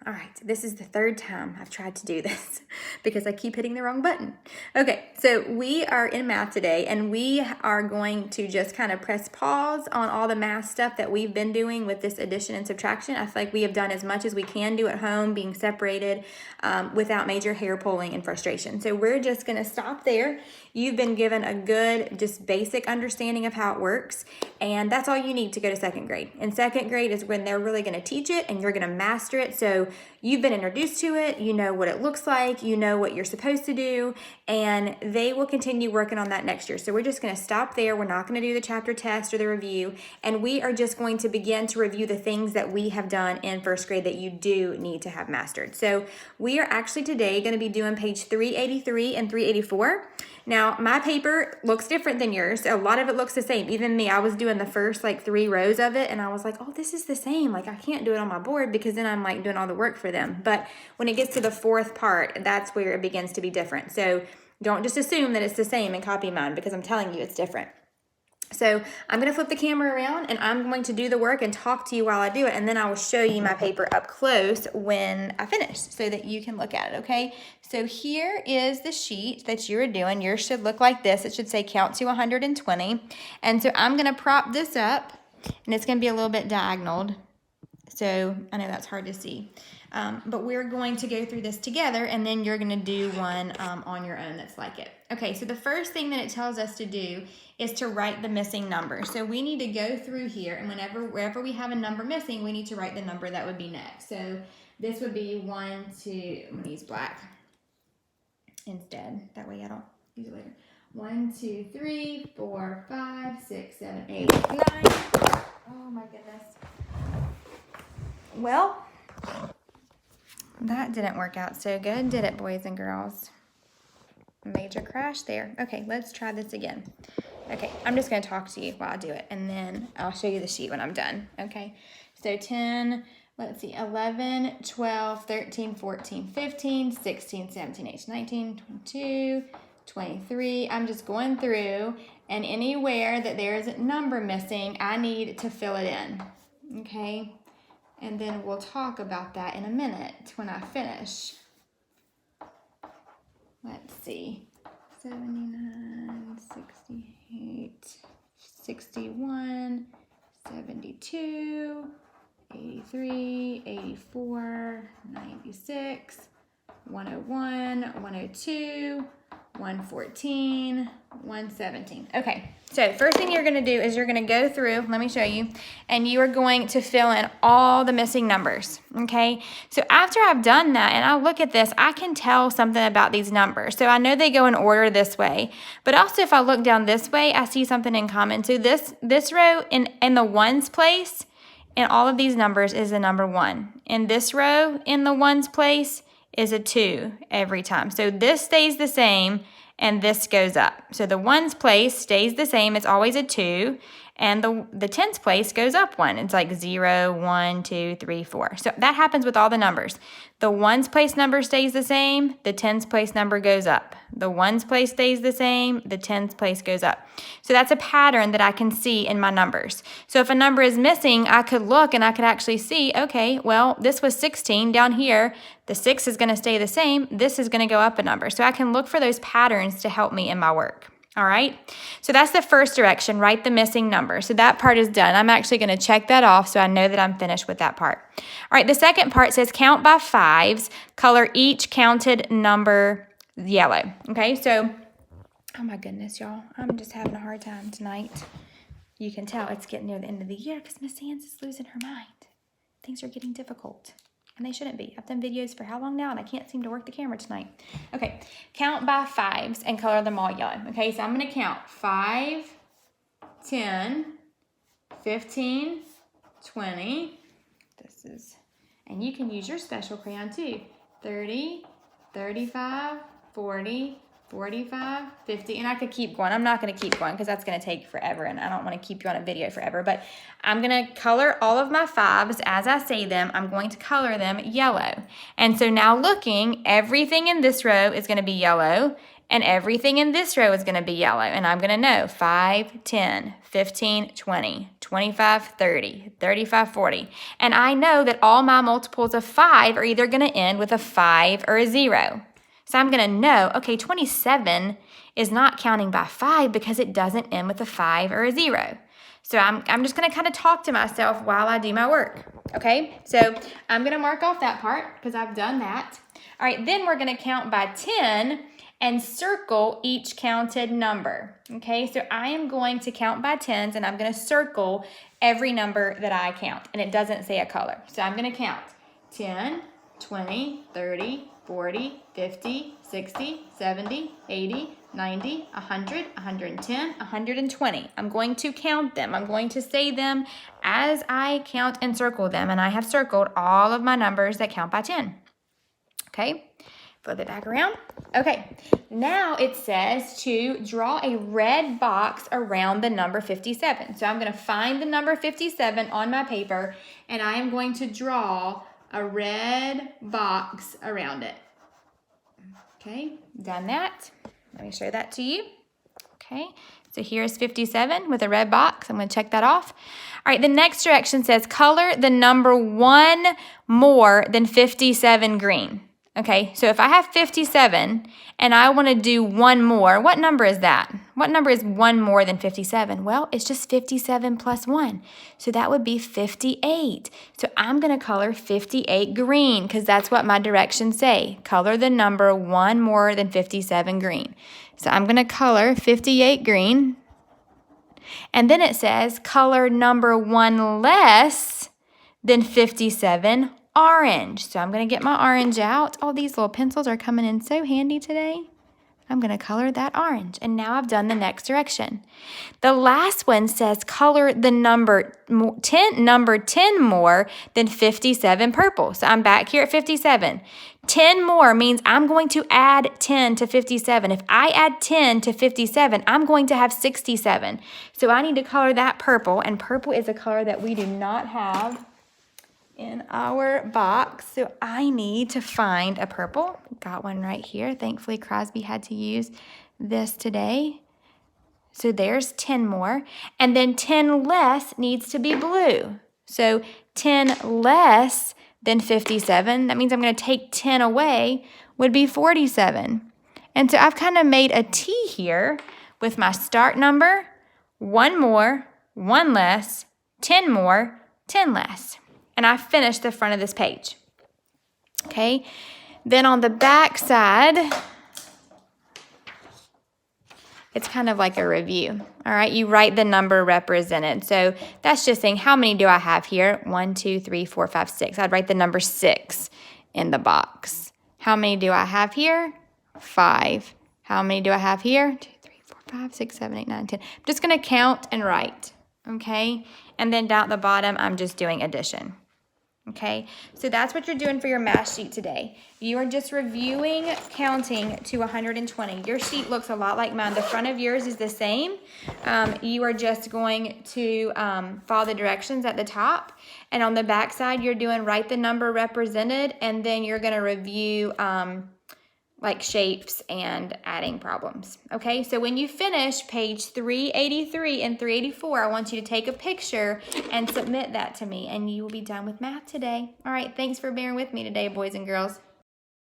All right, this is the third time I've tried to do this because I keep hitting the wrong button. Okay, so we are in math today, and we are going to just kind of press pause on all the math stuff that we've been doing with this addition and subtraction. I feel like we have done as much as we can do at home, being separated without major hair pulling and frustration. So we're just going to stop there. You've been given a good, just basic understanding of how it works, and that's all you need to go to second grade. And second grade is when they're really going to teach it, and you're going to master it. So you've been introduced to it, you know what it looks like, you know what you're supposed to do, and they will continue working on that next year. So we're just going to stop there. We're not going to do the chapter test or the review, and we are just going to begin to review the things that we have done in first grade that you do need to have mastered. So we are actually today going to be doing page 383 and 384. Now, my paper looks different than yours. A lot of it looks the same. Even me, I was doing the first like 3 rows of it, and I was like, oh, this is the same. Like, I can't do it on my board because then I'm like doing all the work for them. But when it gets to the fourth part, that's where it begins to be different. So don't just assume that it's the same and copy mine, because I'm telling you it's different. So I'm going to flip the camera around, and I'm going to do the work and talk to you while I do it, and then I will show you my paper up close when I finish so that you can look at it, okay? So here is the sheet that you were doing. Yours should look like this. It should say count to 120. And so I'm going to prop this up, and it's going to be a little bit diagonal. So I know that's hard to see. But we're going to go through this together, and then you're going to do one on your own that's like it. Okay, so the first thing that it tells us to do is to write the missing number. So we need to go through here, and wherever we have a number missing, we need to write the number that would be next. So this would be 1, 2, I'm going to use black instead. That way I don't use it later. 1, 2, 3, 4, 5, 6, 7, 8, 9. Oh my goodness. Well, that didn't work out so good, did it, boys and girls? Major crash there. Okay, let's try this again. Okay, I'm just going to talk to you while I do it, and then I'll show you the sheet when I'm done. Okay, so 10, let's see, 11, 12, 13, 14, 15, 16, 17, 18, 19, 22, 23. I'm just going through, and anywhere that there is a number missing, I need to fill it in. Okay, and then we'll talk about that in a minute when I finish. Let's see, 79, 68, 61, 72, 83, 84, 96, 101, 102, 114, 117. Okay, so first thing you're going to do is you're going to go through, let me show you, and you are going to fill in all the missing numbers, okay? So after I've done that and I look at this, I can tell something about these numbers. So I know they go in order this way, but also if I look down this way, I see something in common. So this row in the ones place in all of these numbers is the number 1. In this row in the ones place is a 2 every time. So this stays the same and this goes up. So the ones place stays the same, it's always a 2, and the tens place goes up 1. It's like 0, 1, 2, 3, 4. So that happens with all the numbers. The ones place number stays the same, the tens place number goes up. The ones place stays the same, the tens place goes up. So that's a pattern that I can see in my numbers. So if a number is missing, I could look and I could actually see, okay, well, this was 16 down here. The 6 is going to stay the same. This is going to go up a number. So I can look for those patterns to help me in my work. All right, so that's the first direction, write the missing number. So that part is done. I'm actually going to check that off so I know that I'm finished with that part. All right, the second part says count by 5s, color each counted number yellow. Okay, so, oh my goodness, y'all, I'm just having a hard time tonight. You can tell it's getting near the end of the year because Miss Sands is losing her mind. Things are getting difficult. And they shouldn't be. I've done videos for how long now, and I can't seem to work the camera tonight. Okay, count by 5s and color them all yellow. Okay, so I'm going to count 5, 10, 15, 20. And you can use your special crayon too. 30, 35, 40, 45, 50, and I could keep going. I'm not going to keep going because that's going to take forever, and I don't want to keep you on a video forever, but I'm going to color all of my 5s as I say them. I'm going to color them yellow. And so now looking, everything in this row is going to be yellow, and everything in this row is going to be yellow, and I'm going to know 5, 10, 15, 20, 25, 30, 35, 40. And I know that all my multiples of 5 are either going to end with a 5 or a 0. So I'm going to know, okay, 27 is not counting by 5 because it doesn't end with a 5 or a 0. So I'm just going to kind of talk to myself while I do my work, okay? So I'm going to mark off that part because I've done that. All right, then we're going to count by 10 and circle each counted number, okay? So I am going to count by 10s, and I'm going to circle every number that I count, and it doesn't say a color. So I'm going to count 10, 20, 30, 40, 50, 60, 70, 80, 90, 100, 110, 120. I'm going to count them. I'm going to say them as I count and circle them. And I have circled all of my numbers that count by 10. Okay, flip it back around. Okay, now it says to draw a red box around the number 57. So I'm going to find the number 57 on my paper, and I am going to draw a red box around it. Okay, done that. Let me show that to you. Okay, so here's 57 with a red box. I'm going to check that off. All right, the next direction says color the number 1 more than 57 green. Okay, so if I have 57 and I want to do 1 more, what number is that? What number is 1 more than 57? Well, it's just 57 plus 1. So that would be 58. So I'm going to color 58 green because that's what my directions say. Color the number 1 more than 57 green. So I'm going to color 58 green. And then it says color number 1 less than 57 orange. So I'm going to get my orange out. Oh, these little pencils are coming in so handy today. I'm going to color that orange. And now I've done the next direction. The last one says color the number 10 more than 57 purple. So I'm back here at 57. 10 more means I'm going to add 10 to 57. If I add 10 to 57, I'm going to have 67. So I need to color that purple, and purple is a color that we do not have in our box, so I need to find a purple. Got one right here. Thankfully, Crosby had to use this today. So there's 10 more. And then 10 less needs to be blue. So 10 less than 57, that means I'm going to take 10 away, would be 47. And so I've kind of made a T here with my start number, 1 more, 1 less, 10 more, 10 less. And I finished the front of this page. Okay, then on the back side, it's kind of like a review. All right, you write the number represented. So that's just saying, how many do I have here? 1, 2, 3, 4, 5, 6. I'd write the number 6 in the box. How many do I have here? 5. How many do I have here? 2, 3, 4, 5, 6, 7, 8, 9, 10. I'm just going to count and write. Okay, and then down at the bottom, I'm just doing addition. Okay, so that's what you're doing for your math sheet today. You are just reviewing counting to 120. Your sheet looks a lot like mine. The front of yours is the same. You are just going to follow the directions at the top. And on the back side, you're doing write the number represented, and then you're going to review like shapes and adding problems. Okay, so when you finish page 383 and 384, I want you to take a picture and submit that to me, and you will be done with math today. All right, thanks for bearing with me today, boys and girls.